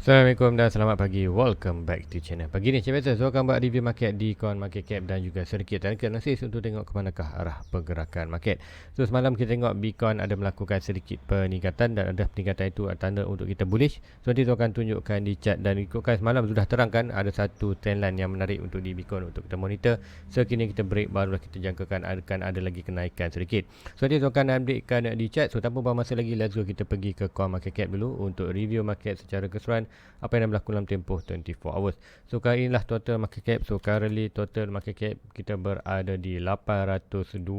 Assalamualaikum dan selamat pagi. Welcome back to channel. Pagi ni macam biasa, saya akan buat review market di coin market cap dan juga sedikit target analysis untuk tengok ke manakah arah pergerakan market. So semalam kita tengok Bitcoin ada melakukan sedikit peningkatan dan ada peningkatan itu tanda untuk kita bullish. So nanti saya akan tunjukkan di chart dan ikutkan semalam sudah terangkan ada satu trendline yang menarik untuk di Bitcoin untuk kita monitor. Sekiranya kita break barulah kita jangkakan akan ada lagi kenaikan sedikit. So nanti saya akan updatekan di chart. So tanpa buang masa lagi, let's go kita pergi ke coin market cap dulu untuk review market secara keseluruhan apa yang berlaku dalam tempoh 24 hours. So kali inilah total market cap. So currently total market cap kita berada di 827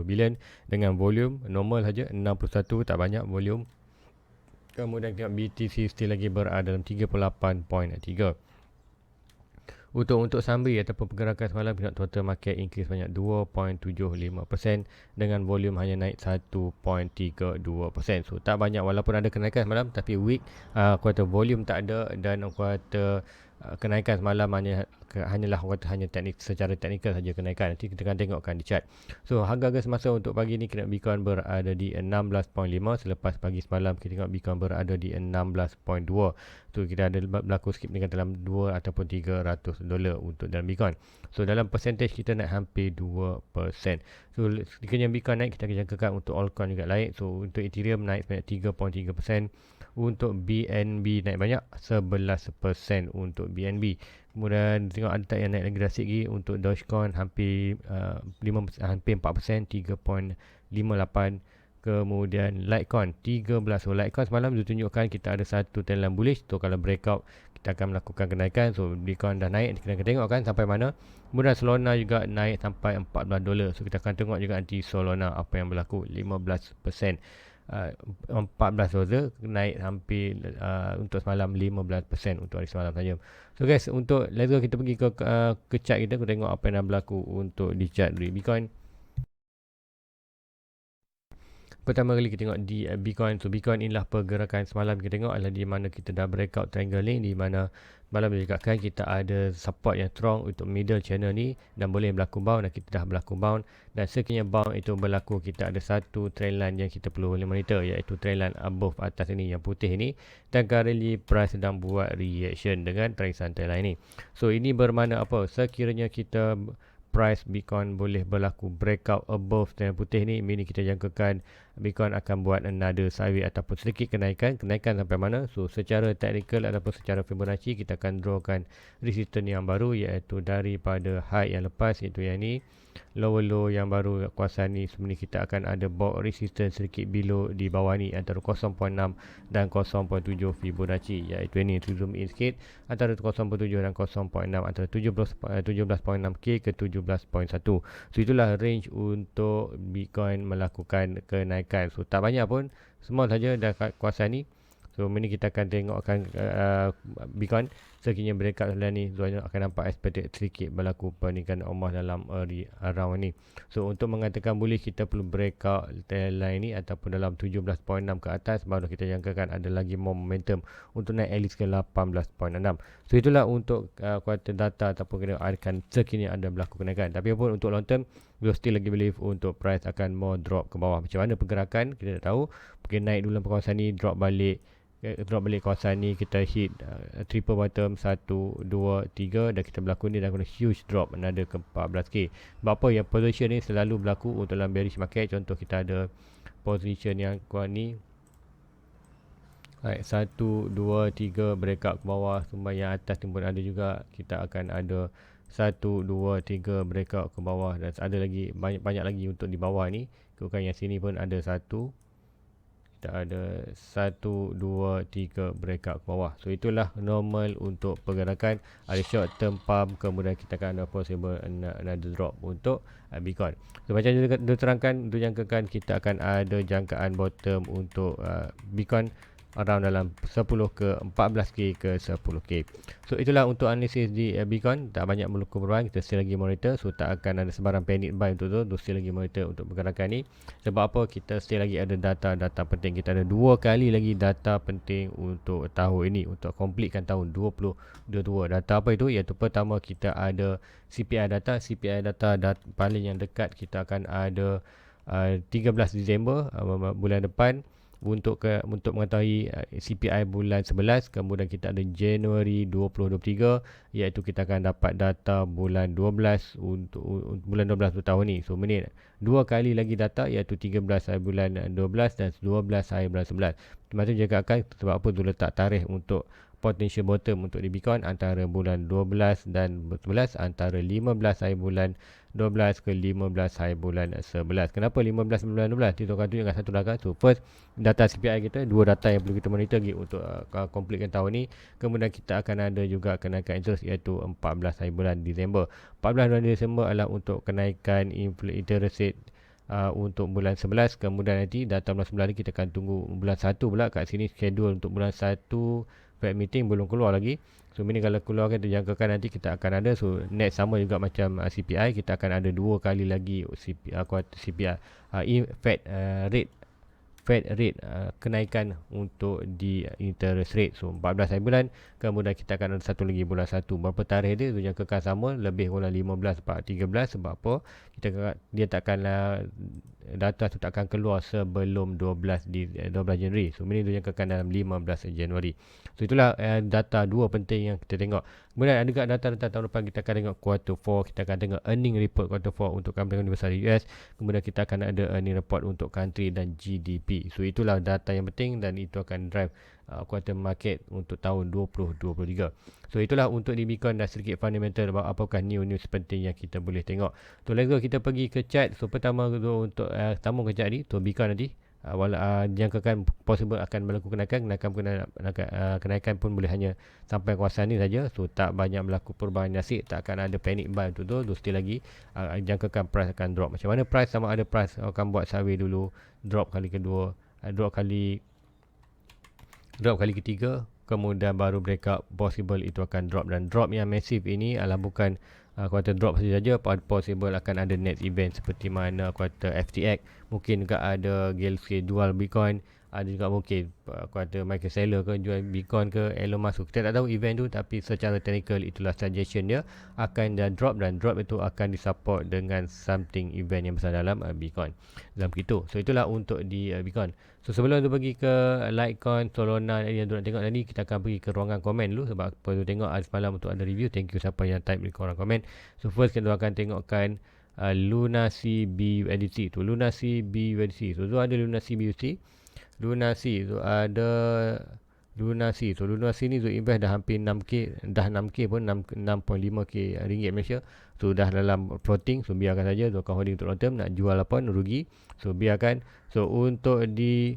bilion dengan volume normal saja 61, tak banyak volume. Kemudian tengok BTC still lagi berada dalam 38.3. Untuk summary ataupun pergerakan semalam, tengok total market increase banyak 2.75% dengan volume hanya naik 1.32%. So tak banyak walaupun ada kenaikan semalam, tapi weak kuartal volume tak ada dan kuartal kenaikan semalam hanyalah hanya secara teknikal saja kenaikan. Nanti kita akan tengokkan di chart. So harga semasa untuk pagi ni kena Bitcoin berada di 16.5. Selepas pagi semalam kita tengok Bitcoin berada di 16.2. So kita ada berlaku sikit meningkat dalam 2 ataupun $300 untuk dalam Bitcoin. So dalam percentage kita naik hampir 2%. So sekiranya Bitcoin naik, kita akan jangkakan untuk altcoin juga naik. So untuk Ethereum naik sebanyak 3.3%. Untuk BNB naik banyak 11% untuk BNB. Kemudian tengok ada yang naik lagi drastik lagi untuk Dogecoin hampir 4%, 3.58. Kemudian Litecoin 13. So Litecoin semalam ditunjukkan kita ada satu trendline bullish. So kalau breakout kita akan melakukan kenaikan. So Bitcoin dah naik, kita akan tengok kan sampai mana. Kemudian Solana juga naik sampai $14. So kita akan tengok juga nanti Solana apa yang berlaku. 15%. $14 naik hampir untuk semalam 15% untuk hari semalam saja. So guys, untuk let's go kita pergi ke chart kita tengok apa yang dah berlaku untuk di chart Bitcoin. Pertama kali kita tengok di Bitcoin. So Bitcoin inilah pergerakan semalam kita tengok adalah di mana kita dah breakout triangle ni, di mana malam dikatakan kita ada support yang strong untuk middle channel ni dan boleh berlaku bound, dan kita dah berlaku bound. Dan sekiranya bound itu berlaku, kita ada satu trendline yang kita perlu monitor, iaitu trendline above atas ini yang putih ini, dan currently price sedang buat reaction dengan tarisan trendline ni. So ini bermakna apa? Sekiranya kita price Bitcoin boleh berlaku breakout above trend putih ni, ini kita jangkakan Bitcoin akan buat another sideways ataupun sedikit kenaikan sampai mana. So secara technical ataupun secara Fibonacci kita akan drawkan resistance yang baru, iaitu daripada high yang lepas, iaitu yang ni, lower low yang baru kuasa ni. Sebenarnya kita akan ada bulk resistance sedikit below di bawah ni antara 0.6 dan 0.7 Fibonacci, iaitu ini zoom in sikit antara 0.7 dan 0.6 antara 17.6k ke 17.1. So itulah range untuk Bitcoin melakukan kenaikan. So tak banyak pun, small saja dah kuasa ni. So ini kita akan tengokkan Bitcoin sekiranya breakout dalam ni, so akan nampak expected sedikit berlaku peningkatan emas dalam around ni. So untuk mengatakan bullish, kita perlu breakout line ni ataupun dalam 17.6 ke atas, baru kita jangkakan ada lagi more momentum untuk naik at least ke 18.6. So itulah untuk kuartal data ataupun kita akan sekiranya ada berlaku kenaikan. Tapi pun untuk long term, we still lagi believe untuk price akan more drop ke bawah. Macam mana pergerakan kita tak tahu, mungkin naik dulu dalam kawasan ni, drop balik kawasan ni, kita hit triple bottom 1, 2, 3 dan kita berlaku ni dan kena huge drop another ke 14k. Sebab apa yang position ni selalu berlaku untuk dalam bearish market. Contoh kita ada position yang kuat ni, 1, 2, 3 breakout ke bawah. Semua yang atas ni pun ada juga, kita akan ada 1, 2, 3 breakout ke bawah, dan ada lagi banyak lagi untuk di bawah ni. Bukan yang sini pun ada satu, kita ada 1, 2, 3 breakout ke bawah. So itulah normal untuk pergerakan. Ada short term pump, kemudian kita akan ada possible another drop untuk Bitcoin. So macam diterangkan, untuk jangkakan kita akan ada jangkaan bottom untuk Bitcoin around dalam 10 ke 14k ke 10k. So itulah untuk analisis di Bitcoin. Tak banyak berlaku perubahan, kita still lagi monitor. So tak akan ada sebarang panic buy untuk tu, still lagi monitor untuk pergerakan ni. Sebab apa? Kita still lagi ada data-data penting. Kita ada 2 kali lagi data penting untuk tahun ini, untuk completekan tahun 2022. Data apa itu? Iaitu pertama, kita ada CPI data. CPI data paling yang dekat kita akan ada 13 Disember bulan depan. untuk mengetahui CPI bulan 11, kemudian kita ada Januari 2023, iaitu kita akan dapat data bulan 12 untuk bulan 12 untuk tahun ni. So minit dua kali lagi data, iaitu 13 hari bulan 12 dan 12 hari bulan 11. Macam juga akan, sebab apa tu letak tarikh untuk potential bottom untuk di Bitcoin antara bulan 12 dan 11, antara 15 hari bulan 12 ke 15 hari bulan 11. Kenapa 15 bulan 12? Kita akan tunjukkan satu langkah. So first, data CPI kita, dua data yang perlu kita monitor lagi untuk completekan tahun ni. Kemudian kita akan ada juga kenaikan interest, iaitu 14 hari bulan Disember. 14 bulan Disember adalah untuk kenaikan interest rate untuk bulan 11. Kemudian nanti data bulan 11 ni kita akan tunggu bulan 1 pula. Kat sini schedule untuk bulan 1 Fed meeting belum keluar lagi. So ini kalau keluar kan dijangkakan nanti kita akan ada. So next sama juga macam CPI, kita akan ada dua kali lagi CPI Fed rate kenaikan untuk di interest rate. So 14 hari bulan, kemudian kita akan ada satu lagi bulan 1. Berapa tarikh dia dijangkakan sama, lebih kurang 15 13. Sebab apa? Dia takkanlah data tu takkan keluar sebelum 12 Januari. So ini dijangkakan dalam 15 Januari. So itulah data dua penting yang kita tengok. Kemudian ada juga data-data tahun depan, kita akan tengok quarter 4, kita akan tengok earning report quarter 4 untuk company besar di US. Kemudian kita akan ada earning report untuk country dan GDP. So itulah data yang penting dan itu akan drive quarter market untuk tahun 2023. So itulah untuk di Bitcoin dan sedikit fundamental apakah news penting yang kita boleh tengok. So let's go, kita pergi ke chart. So pertama tu untuk sambung ke chart ni, so Bitcoin nanti jangkakan possible akan berlaku kenaikan pun boleh hanya sampai kawasan ni saja. So tak banyak berlaku perubahan nasib, tak akan ada panic buy untuk tu. Still lagi jangkakan price akan drop. Macam mana price? Sama ada price akan buat sideways dulu, drop kali kedua, drop kali ketiga, kemudian baru breakout, possible itu akan drop. Dan drop yang massive ini adalah bukan kuartal drop saja, possible akan ada next event seperti mana kuartal FTX, mungkin juga ada Galaxy jual Bitcoin, ada juga mungkin kuartal Michael Saylor ke jual Bitcoin ke Elon Musk. Kita tak tahu event tu, tapi secara technical itulah suggestion dia akan drop, dan drop itu akan disupport dengan something event yang besar dalam Bitcoin dalam kripto. So itulah untuk di Bitcoin. So sebelum tu pergi ke Litecoin, Solana yang tu nak tengok tadi, kita akan pergi ke ruangan komen dulu sebab perlu tengok hari semalam untuk ada review. Thank you siapa yang type di ruangan komen. So first kita akan tengokkan Lunacy BUSD tu. Lunacy BUSD. So tu ada Lunacy BUSD. Lunacy tu ada Lunacy. So Lunacy ni tu invest dah hampir 6k, dah 6k pun 6.5k ringgit Malaysia. So dah dalam floating, so biarkan saja. So akan holding untuk long term, nak jual apa rugi, so biarkan. So untuk di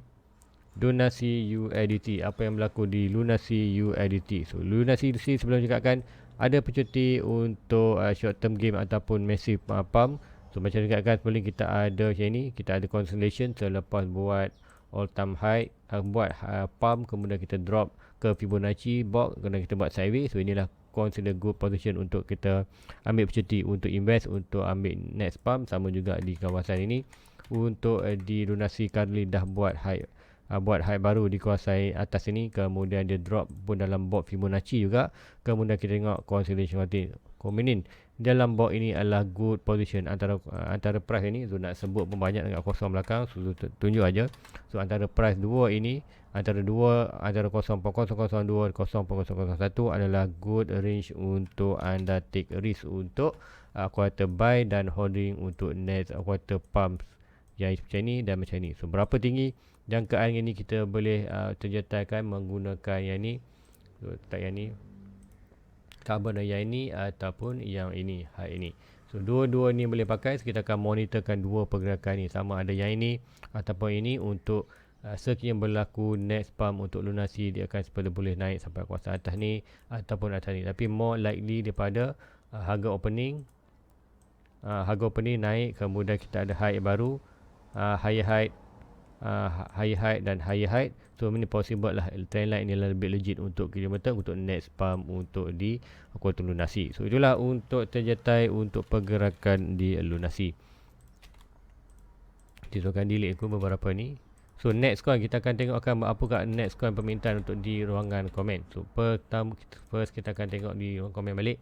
Lunacy USDT, apa yang berlaku di Lunacy USDT? So Lunacy USDT sebelum cakapkan ada pencuti untuk short term game ataupun massive pump. So macam cakapkan sebelum kita ada macam ni, kita ada consolidation selepas buat all time high, buat pump, kemudian kita drop ke Fibonacci box, kemudian kita buat sideways. So inilah consider good position untuk kita ambil pencuti untuk invest, untuk ambil next pump. Sama juga di kawasan ini untuk di Lunacy currently dah buat high baru di kawasan atas ini, kemudian dia drop pun dalam box Fibonacci juga. Kemudian kita tengok consolidation kominin dalam box ini adalah good position antara price ini. So nak sebut pun banyak dekat kosong belakang, so tunjuk aja. So antara price dua ini, antara 0.002 0.001 adalah good range untuk anda take risk untuk quarter buy dan holding untuk next quarter pumps yang macam ni dan macam ni. So berapa tinggi jangkaan yang ni kita boleh terjetakan menggunakan yang ni. So tak yang ni, carbon yang ini ataupun yang ini, high ini. So dua-dua ni boleh pakai. So, kita akan monitorkan dua pergerakan ni, sama ada yang ini ataupun ini untuk sekiranya berlaku next pump untuk Lunacy, dia akan seperti boleh naik sampai kawasan atas ni ataupun atas ni, tapi more likely daripada harga opening naik, kemudian kita ada high baru, higher high dan higher high. So ini possible lah, trendline ni lebih legit untuk kilometer, untuk next pump untuk di kuartal Lunacy. So itulah untuk terjetai untuk pergerakan di Lunacy. Kita akan delete aku beberapa ni. So next coin kita akan tengok akan apakah next coin permintaan untuk di ruangan komen. So first kita akan tengok di ruangan komen balik.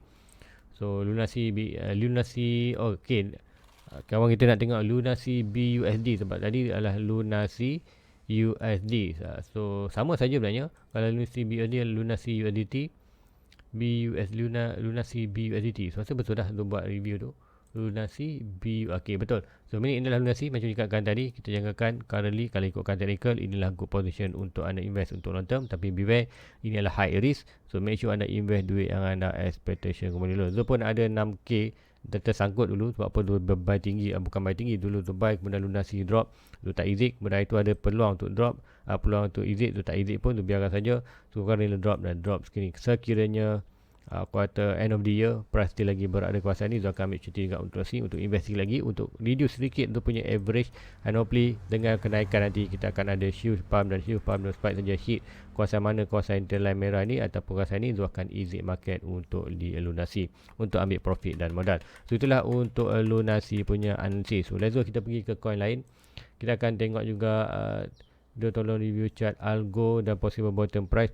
So Lunacy okay. Kawan kita nak tengok Lunacy BUSD sebab tadi adalah Lunacy USD. So sama saja sebenarnya. Kalau lunasi BUSD, lunasi USDT, BUS lunasi BUSDT. So rasa betul dah untuk buat review tu. Lunasi okey betul. So ini adalah lunasi macam dikatakan tadi, kita jangkakan currently kalau ikutkan technical inilah good position untuk anda invest untuk long term, tapi beware ini adalah high risk. So make sure anda invest duit yang anda expectation kemudian dulu. So pun ada 6k tersangkut dulu sebab apa dulu buy tinggi, bukan buy tinggi dulu tu buy kemudian lunasi drop, tu tak exit, kemudian itu ada peluang untuk drop, peluang untuk exit, tu tak exit pun tu biarkan saja. So currently drop dan drop sekiranya quarter end of the year price still lagi berada kawasan ni, Zul akan ambil cuti juga untuk sini untuk invest lagi untuk reduce sedikit untuk punya average, and hopefully dengan kenaikan nanti kita akan ada huge pump dan spike saja hit kawasan mana, kawasan interline merah ni ataupun kawasan ni, Zul akan exit market untuk dilunasi untuk ambil profit dan modal. So itulah untuk lunasi punya analisis. So let's go kita pergi ke coin lain. Kita akan tengok juga dia tolong review chart algo dan possible bottom price,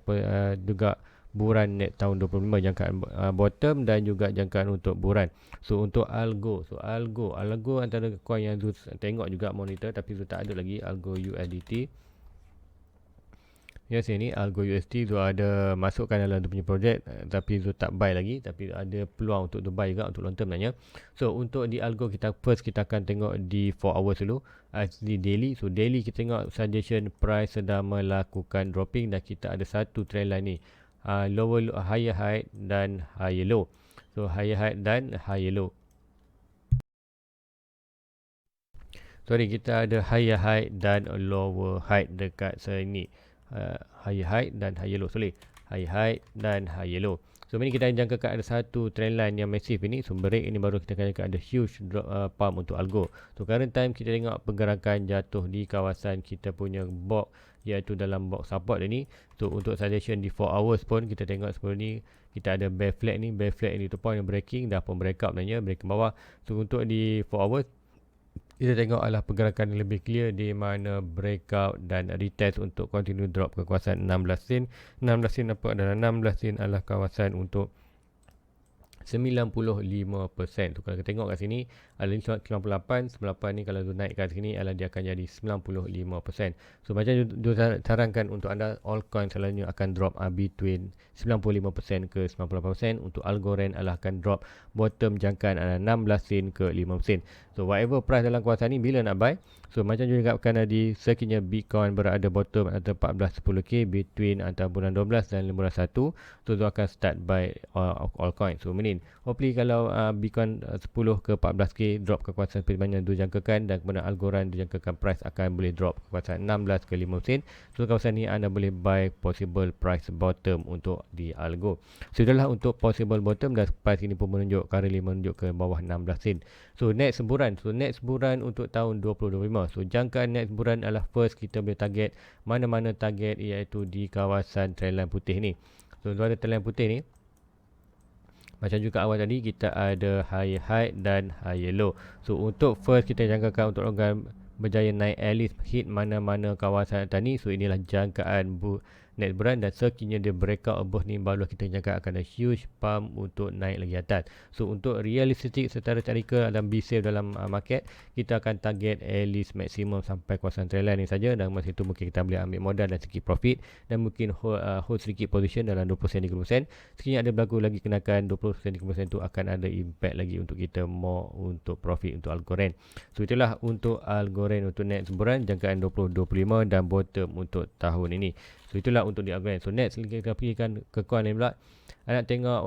juga buran net tahun 25 jangkaan bottom dan juga jangkaan untuk buran. So untuk algo, algo antara coin yang Zul tengok juga monitor, tapi Zul tak ada lagi algo USDT. Ya, sini algo USD Zul ada masukkan dalam dia punya projek, tapi Zul tak buy lagi, tapi ada peluang untuk buy juga untuk long term nanya. So untuk di algo kita akan tengok di 4 hours dulu, di daily. So daily kita tengok suggestion price sedang melakukan dropping dan kita ada satu trend line ni, higher high dan higher low. So higher high dan higher low. Sorry, kita ada higher high dan lower high dekat sini. Higher high dan higher low. Sorry, higher high dan higher low. So ini kita jangkakan ada satu trend line yang masif ini. So break ini baru kita akan jangka ada huge drop, pump untuk algo. So current time kita tengok pergerakan jatuh di kawasan kita punya box, iaitu dalam box support ini. So untuk suggestion di 4 hours pun kita tengok seperti ni, kita ada bear flag ni, itu point breaking dah pun breakout sebenarnya, break ke bawah. So untuk di 4 hours kita tengok adalah pergerakan yang lebih clear di mana breakout dan retest untuk continue drop ke kawasan 16 sen. 16 sen apa adalah 16 sen adalah kawasan untuk 95%. Tu kalau kita tengok kat sini ada 98 ni, kalau tu naik kat sini adalah dia akan jadi 95%. So macam dia sarankan untuk anda, all coin selalunya akan drop between 95% ke 98%. Untuk Algorand adalah akan drop bottom jangkaan adalah 16 sen ke 5 sen. So whatever price dalam kawasan ni bila nak buy. So macam juga kata tadi, sekiranya Bitcoin berada bottom atau 1410k between antara bulan 12 dan bulan 1, so tu akan start buy all coin. So meaning hopefully kalau Bitcoin 10 ke 14k drop ke kawasan seperti mana tu jangkakan, dan kemudian Algorand dijangkakan price akan boleh drop ke kawasan 16 ke 5 sen. So kawasan ni anda boleh buy possible price bottom untuk di Algo. So itulah untuk possible bottom, dan price ini pun menunjuk currently menunjuk ke bawah 16 sen. So next sebulan, untuk tahun 2025. So jangkaan next sebulan adalah first kita boleh target mana-mana target, iaitu di kawasan trendline putih ni. So tu ada trendline putih ni. Macam juga awal tadi kita ada high high dan high low. So untuk first kita jangkakan untuk longgar berjaya naik at least hit mana-mana kawasan tadi. So inilah jangkaan next bulan, dan sekiranya dia breakout above ni barulah kita jangka akan ada huge pump untuk naik lagi atas. So untuk realistic secara technical dan be safe dalam market, kita akan target at least maksimum sampai kawasan trendline ni saja, dan masa itu mungkin kita boleh ambil modal dan sedikit profit, dan mungkin hold sedikit position dalam 20%-30%. Sekiranya ada berlaku lagi kenakan 20%-30% tu akan ada impact lagi untuk kita more untuk profit untuk Algorand. So itulah untuk Algorand untuk next bulan jangkaan 2025 dan bottom untuk tahun ini. So itulah untuk di Algorand. So next kita pergikan ke coin lain pula. Nak tengok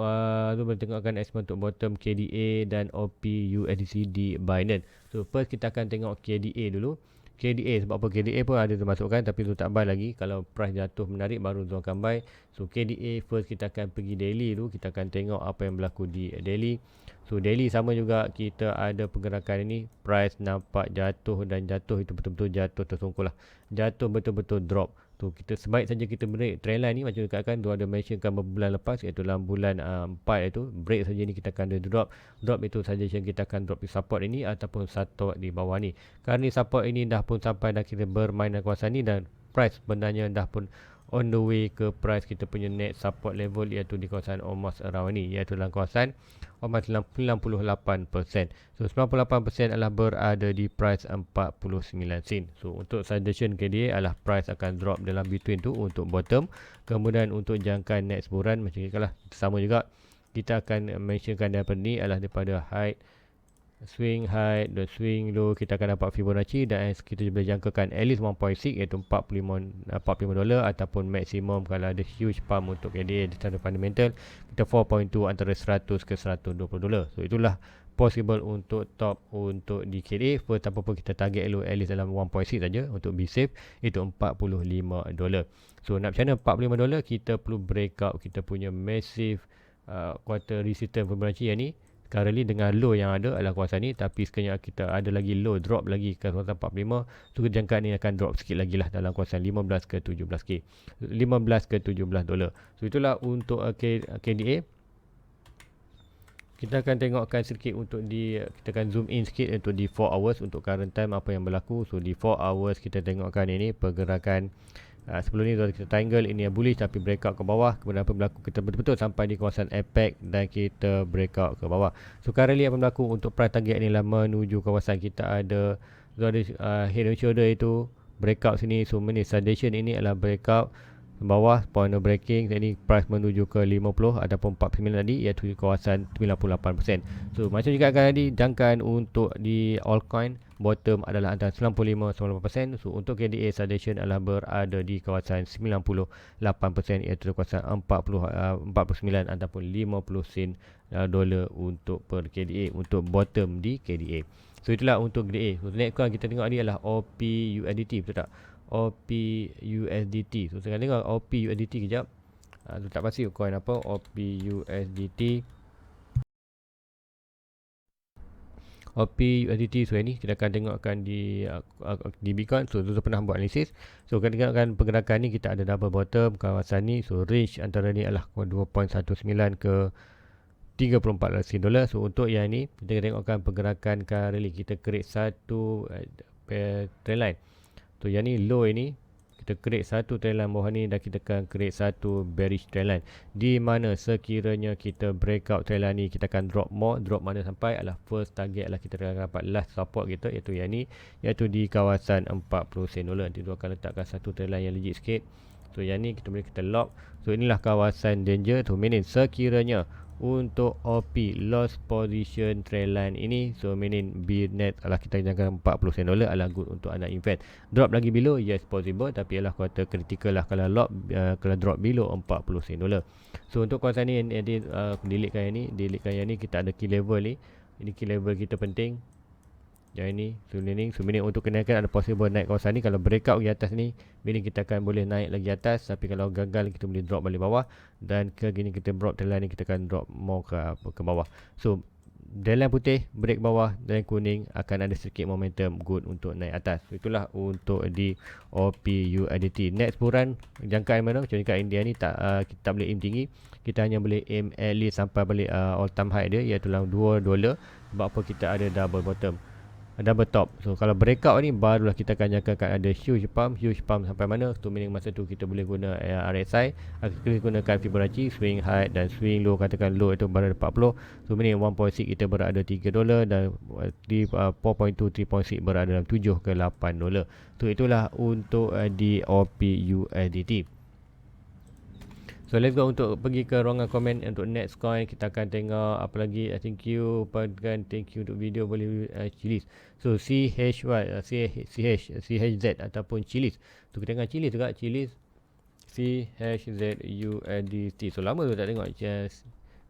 tu boleh tengokkan estimate untuk bottom KDA dan OP USDC di Binance. So first kita akan tengok KDA dulu. KDA, sebab apa KDA pun ada termasukkan, tapi tu tak buy lagi. Kalau price jatuh menarik baru tu akan buy. So KDA first kita akan pergi daily dulu. Kita akan tengok apa yang berlaku di daily. So daily sama juga, kita ada pergerakan ini, price nampak jatuh, dan jatuh itu betul-betul jatuh tersungkur lah. Jatuh betul-betul drop. Tu kita sebaik saja kita break trendline ni, macam dikatakan tu ada mentionkan bulan lepas, iaitu dalam bulan 4 itu break saja ni kita akan ada drop itu saja yang kita akan drop di support ini ataupun support di bawah ni. Kerana support ini dah pun sampai dah kita bermain dalam kawasan ni, dan price sebenarnya dah pun on the way ke price kita punya net support level, iaitu di kawasan almost around ni, iaitu dalam kawasan almost 98%. So 98% adalah berada di price 49 sen. So untuk suggestion KDA adalah price akan drop dalam between tu untuk bottom. Kemudian untuk jangkaan net sebulan macam ni lah, sama juga kita akan mentionkan daripada ni adalah daripada height, swing high dan swing low, kita akan dapat Fibonacci dan kita boleh jangkakan at least 1.6 iaitu $45 ataupun maksimum kalau ada huge pump untuk KDA di standard fundamental kita 4.2 antara 100 ke $120. So itulah possible untuk top untuk di KDA. First apa-apa kita target low at least dalam 1.6 saja untuk be safe, itu $45. So nak macam mana $45, kita perlu break out kita punya massive quarter resistance Fibonacci yang ni. Currently dengan low yang ada adalah kawasan ni, tapi sekiranya kita ada lagi low drop lagi ke kawasan 45, so jangkaan ni akan drop sikit lagi lah dalam kawasan 15 ke 17k, 15 ke $17. So itulah untuk KDA. Kita akan tengokkan sedikit untuk kita akan zoom in sikit untuk di 4 hours untuk current time apa yang berlaku. So di 4 hours kita tengokkan ini pergerakan. Sebelum ni kita triangle, ini yang bullish tapi breakout ke bawah. Kemudian apa berlaku, kita betul-betul sampai di kawasan apex dan kita breakout ke bawah. So currently apa berlaku untuk price target ni lah menuju kawasan kita ada head and shoulder itu breakout sini. So ini suggestion ini adalah breakout ke bawah, point of breaking. Jadi price menuju ke 50 ataupun 49 tadi, iaitu di kawasan 98%. So macam juga kan tadi, jangkaan untuk di altcoin bottom adalah antara 95-98%. So untuk KDA suggestion adalah berada di kawasan 98%, iaitu di kawasan 49 ataupun 50 sen dolar untuk per KDA untuk bottom di KDA. So itulah untuk KDA. So next one kita tengok ni adalah OP/USDT, betul tak? OP/USDT. So sekarang tengok OP/USDT kejap. Tu tak pasti coin apa OP/USDT. OP/USDT. So ini kita akan tengokkan di Bitcoin. So tu pernah buat analisis. So kita tengokkan pergerakan ni, kita ada double bottom kawasan ni. So range antara ni adalah 2.19 ke $34. So untuk yang ni kita tengokkan pergerakan currently, kita create satu trend line. So yang ni low ini kita create satu trend line bawah ni dan kita akan create satu bearish trend line, di mana sekiranya kita breakout trend line ni kita akan drop more. Drop mana sampai adalah first target adalah kita akan dapat last support kita, iaitu yang ni, iaitu di kawasan 40 sen dolar. Nanti tu akan letakkan satu trend line yang legit sikit. So yang ni kita boleh kita lock. So inilah kawasan danger. So meaning sekiranya untuk OP loss position trend line ini, so meaning B net adalah kita jangka 40 sen dolar adalah good untuk anda invest. Drop lagi below, yes possible, tapi adalah kuartal critical lah kalau lock kalau drop below 40 sen dolar. So untuk kawasan ni deletekan yang ni, kita ada key level ni. Ini key level kita penting. Yang ini, so meaning untuk kenaikan ada possible naik kawasan ni. Kalau breakout di atas ni, meaning kita akan boleh naik lagi atas. Tapi kalau gagal, kita boleh drop balik bawah. Dan ke gini kita drop trendline ni, kita akan drop more ke bawah. So trendline putih break bawah, dan kuning akan ada sedikit momentum good untuk naik atas. So itulah untuk di OP/USDT. Next bulan jangkaan mana? Macam kat India ni kita tak boleh aim tinggi. Kita hanya boleh aim at least sampai balik all time high dia, iaitu dalam $2. Sebab apa, kita ada double bottom, double top. So kalau breakout ni barulah kita akan jangkakan ada huge pump sampai mana. So meaning masa tu kita boleh guna RSI, kita gunakan Fibonacci, swing high dan swing low, katakan low itu berada 40. So meaning 1.6 kita berada $3 dan 4.2 3.6 berada dalam 7 ke $8. So itulah untuk di OP/USDT. So let's go untuk pergi ke ruangan komen untuk next coin. Kita akan tengok apa lagi. Thank you untuk video boleh Chiliz. So CHZ ataupun Chiliz. Tu kita tengok Chiliz juga, Chiliz CHZUSDT. So lama tu tak tengok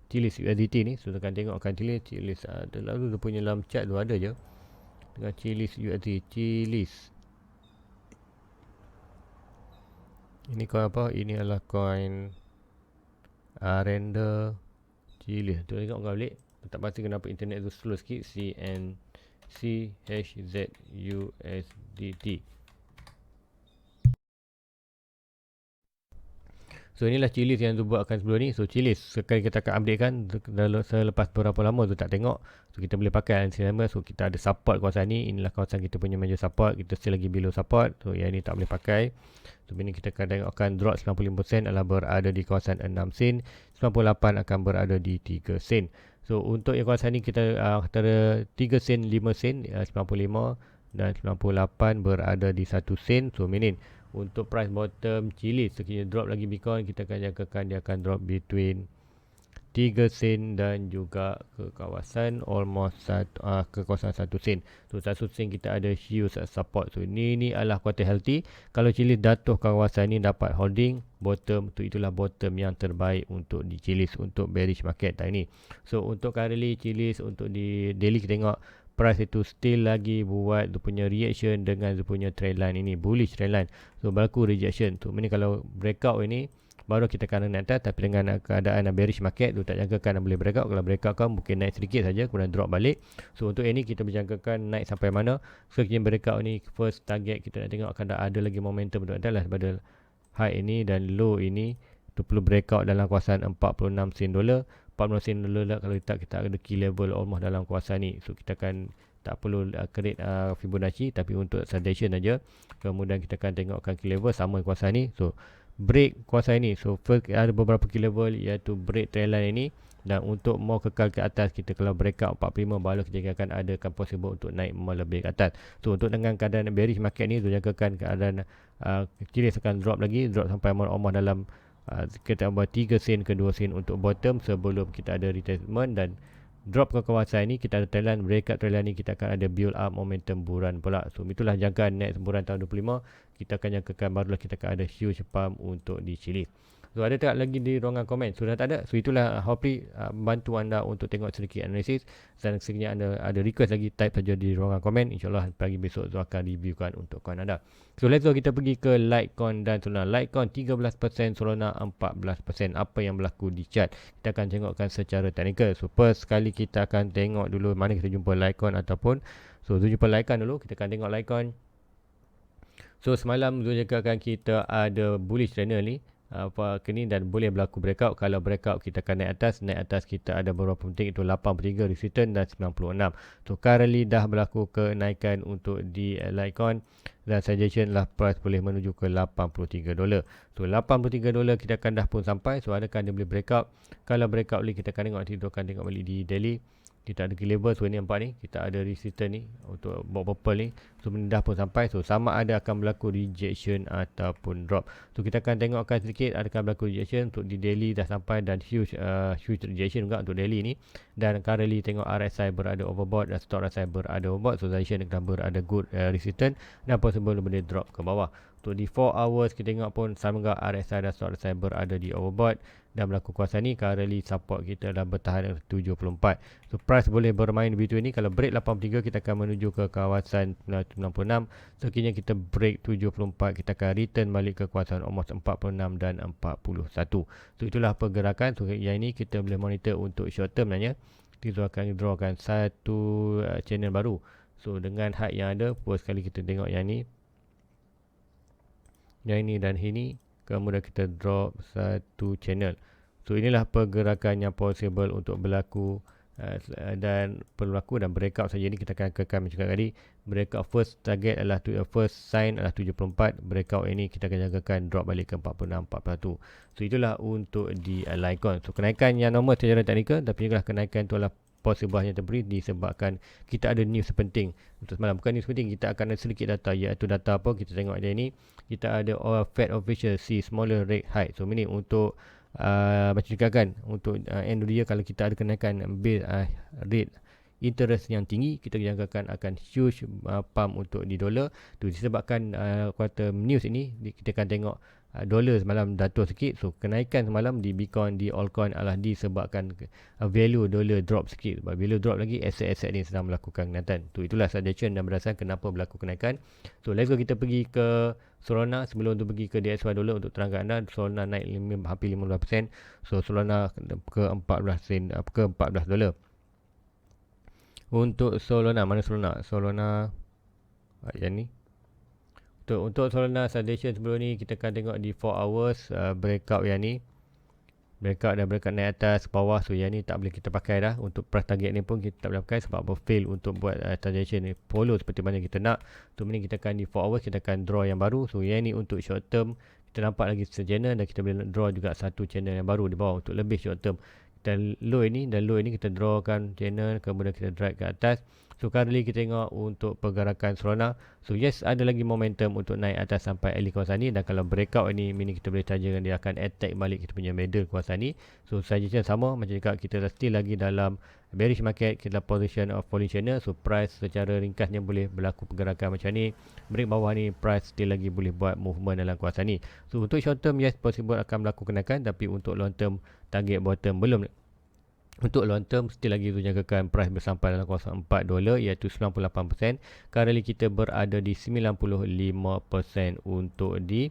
Chiliz USDT ni. So kita akan tengokkan Chiliz lalu dia punya dalam chart tu ada je. Tengok Chiliz USDT, Chiliz. Ini coin apa? Ini adalah coin render Chiliz. Tu tengok kau balik. Tak pasti kenapa internet tu slow sikit. CHZUSDT. So inilah Chiliz yang tu buatkan sebelum ni. So Chiliz sekali kita akan update kan selepas berapa lama tu tak tengok. So kita boleh pakai Ansilamer. So kita ada support kawasan ni. Inilah kawasan kita punya major support. Kita still lagi below support. So yang ni tak boleh pakai. So ini kita akan tengokkan drop 95% adalah berada di kawasan 6 sen. 98 akan berada di 3 sen. So untuk yang kawasan ni kita antara 3 sen 5 sen 95 dan 98 berada di 1 sen. So meaning untuk price bottom Chiliz sekiranya drop lagi Bitcoin, kita akan jangkakan dia akan drop between 3 sen dan juga ke kawasan ke kawasan 1 sen. So 1 sen kita ada huge support. So ini adalah kuartal healthy. Kalau Chiliz jatuh kawasan ni dapat holding bottom, tu itulah bottom yang terbaik untuk di Chiliz untuk bearish market tahun ni. So untuk currently Chiliz untuk di daily kita tengok price itu still lagi buat dia punya reaction dengan dia punya trend line ini, bullish trend line. So berlaku rejection tu. Ini kalau breakout ini baru kita akan naik atas, tapi dengan keadaan bearish market tu tak jangkakan boleh breakout. Kalau breakout kan mungkin naik sedikit saja kemudian drop balik. So untuk ini kita berjangkakan naik sampai mana. So kita breakout ni first target kita nak tengok akan ada lagi momentum untuk atas lah daripada high ini dan low ini. Tu perlu breakout dalam kawasan 46 sen dolar. 40 sen dolar lah kalau kita ada key level almost dalam kawasan ni. So kita akan tak perlu create Fibonacci, tapi untuk suggestion aja. Kemudian kita akan tengokkan key level sama kawasan ni. So break kawasan ni. So first ada beberapa key level iaitu break trend line ini. Dan untuk mau kekal ke atas, kita kalau breakout 45 baru kita akan adakan possible untuk naik melebih ke atas. So untuk dengan keadaan bearish market ni, tu jangkakan keadaan Chiliz akan drop lagi, drop sampai almost dalam kita buat 3 sen ke 2 sen untuk bottom sebelum kita ada retracement dan drop ke kawasan ini. Kita ada trendline, breakout trendline ni kita akan ada build up momentum buruan pula. So itulah jangkaan next buruan tahun 25. Kita akan jangkakan barulah kita akan ada huge pump untuk di Chiliz. So ada tak lagi di ruangan komen? Sudah tak ada. So itulah hopefully bantu anda untuk tengok sedikit analisis. Dan sekiranya anda ada request lagi, type saja di ruangan komen. InsyaAllah pagi besok Zul akan reviewkan untuk kawan anda. So let's go, kita pergi ke Litecoin dan Solana. Litecoin 13%, Solana 14%. Apa yang berlaku di chart? Kita akan tengokkan secara teknikal. So first sekali kita akan tengok dulu mana kita jumpa Litecoin ataupun jumpa Litecoin dulu. Kita akan tengok Litecoin. So semalam Zul cakapkan kita ada bullish channel ni. Ni dan boleh berlaku breakout. Kalau breakout kita akan naik atas kita ada beberapa penting, itu 83 resistance dan 96. So currently dah berlaku kenaikan untuk di Litecoin dan suggestion lah price boleh menuju ke $83. So $83 kita akan dah pun sampai. So adakah dia boleh breakout? Kalau breakout ni kita akan tengok balik di daily. Kita ada key level. So ni nampak ni kita ada resistance ni untuk box purple ni. So benda dah pun sampai. So sama ada akan berlaku rejection ataupun drop. So kita akan tengokkan sedikit adakah berlaku rejection. Untuk di daily dah sampai dan huge rejection juga untuk daily ni. Dan currently tengok RSI berada overbought dan stock RSI berada overbought. So suggestion akan berada good resistance dan possible boleh drop ke bawah. Untuk di 4 hours kita tengok pun sama juga RSI dan stock RSI berada di overbought dan berlaku kawasan ni. Currently support kita dah bertahan 74. So price boleh bermain between ni. Kalau break 83 kita akan menuju ke kawasan 96. So kini kita break 74 kita akan return balik ke kawasan almost 46 dan 41. So itulah pergerakan. So yang ini kita boleh monitor untuk short term nanya. Kita akan drawkan satu channel baru. So dengan high yang ada, first sekali kita tengok yang ni, yang ini dan ini, kemudian kita drop satu channel. So inilah pergerakan yang possible untuk berlaku dan berlaku dan breakout saja ni kita akan kekal macam tadi. Breakout first target adalah first sign adalah 74. Breakout ini kita akan jangkakan drop balik ke 46, 41. So itulah untuk di Litecoin. So kenaikan yang normal secara teknikal, tapi juga kenaikan itu adalah possible hanya terjadi disebabkan kita ada news penting untuk semalam. Bukan news penting, kita akan ada sedikit data, iaitu data apa kita tengok dia ni. Kita ada Fed official see smaller rate hike. So ini untuk macam dikatakan untuk end of the year, kalau kita ada kenaikan rate interest yang tinggi, kita jangkakan akan huge pump untuk di dolar. Tu disebabkan kuartal news ini kita akan tengok dolar semalam jatuh sikit. So kenaikan semalam di Bitcoin, di altcoin adalah disebabkan value dolar drop sikit. Sebab value drop lagi, aset-aset ni sedang melakukan kenaikan. Itulah suggestion dan berdasarkan kenapa berlaku kenaikan. So let's go, kita pergi ke Solana. Sebelum tu pergi ke DXY dollar untuk terangkan anda, Solana naik hampir 15%. So Solana ke 14 sen, ke 14 dolar. Untuk Solana, mana Solana? Solana yang ni. Untuk Solana suggestion sebelum ni kita akan tengok di 4 hours breakout yang ni. Breakout dan breakout naik atas bawah. So yang ni tak boleh kita pakai dah. Untuk price target ni pun kita tak boleh pakai sebab fail untuk buat suggestion ni follow seperti mana kita nak. So ni kita akan di 4 hours kita akan draw yang baru. So yang ni untuk short term kita nampak lagi channel dan kita boleh draw juga satu channel yang baru di bawah untuk lebih short term. Kita low ini dan low ini kita drawkan channel, kemudian kita drag ke atas. So currently kita tengok untuk pergerakan Solana. So yes, ada lagi momentum untuk naik atas sampai early kawasan ni. Dan kalau breakout ini, meaning kita boleh sajakan dia akan attack balik kita punya middle kawasan ni. So suggestion sama macam cakap, kita still lagi dalam bearish market, kita position of falling channel. So price secara ringkasnya boleh berlaku pergerakan macam ni. Break bawah ni, price still lagi boleh buat movement dalam kawasan ni. So untuk short term, yes possible akan berlaku kenaikan. Tapi untuk long term, target bottom belum. Untuk long term still lagi jagakan price bersampai dalam kawasan $4 iaitu 98%. Currently kita berada di 95% untuk di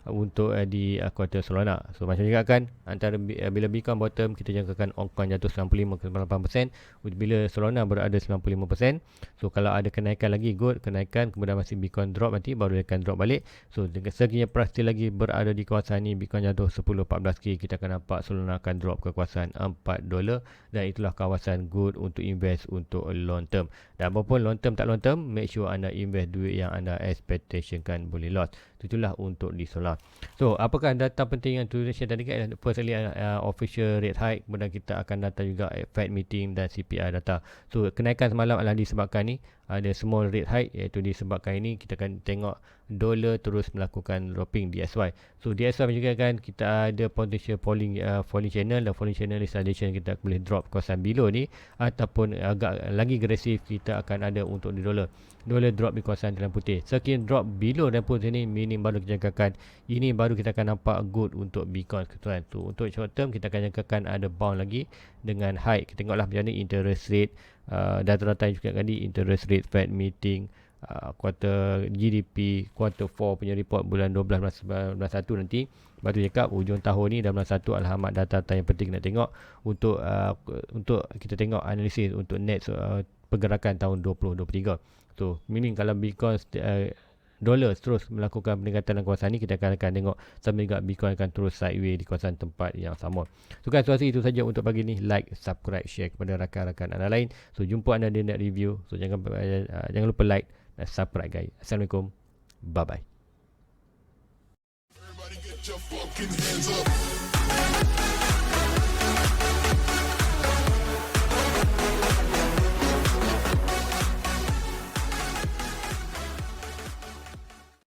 kuartal Solana. So macam cakap kan, antara bila Bitcoin bottom kita jangkakan Altcoin jatuh 95 ke 98%, bila Solana berada 95%. So kalau ada kenaikan lagi good, kenaikan kemudian masih Bitcoin drop, nanti baru dia akan drop balik. So sekiranya price still lagi berada di kawasan ni, Bitcoin jatuh 10-14k, kita akan nampak Solana akan drop ke kawasan $4 dan itulah kawasan good untuk invest untuk long term. Dan apapun long term tak long term, make sure anda invest duit yang anda expectation kan boleh loss. Itulah untuk di Solana. So apakah data penting yang tulisnya tadi kan? Firstly official rate hike, kemudian kita akan data juga Fed meeting dan CPI data. So kenaikan semalam adalah disebabkan ni ada small rate hike, iaitu disebabkan ini kita akan tengok dolar terus melakukan dropping DXY. So DXY juga kan kita ada potential falling channel, dan falling channel installation kita boleh drop kawasan below ni, ataupun agak lagi agresif kita akan ada untuk di dolar. Dolar drop di kawasan dalam putih. Sekian drop below dalam putih ni, meaning baru kita jangkakan ini baru kita akan nampak good untuk Bitcoin ketuan tu. Untuk short term kita akan jangkakan ada bound lagi dengan high. Kita tengoklah macam ni interest rate, data-data juga tadi, interest rate, Fed meeting, kuartal GDP, kuartal 4 punya report bulan 12 bulan 1 nanti. Baru cakap hujung tahun ni dan bulan 1 adalah amat data-data yang penting nak tengok untuk kita tengok analisis untuk next pergerakan tahun 2023. So meaning kalau Bitcoin dolar terus melakukan peningkatan dalam kawasan ni, kita akan tengok sambil juga Bitcoin akan terus sideways di kawasan tempat yang sama. So kan situasi itu saja untuk pagi ni. Like, subscribe, share kepada rakan-rakan anda lain. So jumpa anda di next review. So jangan lupa like dan subscribe guys. Assalamualaikum. Bye bye.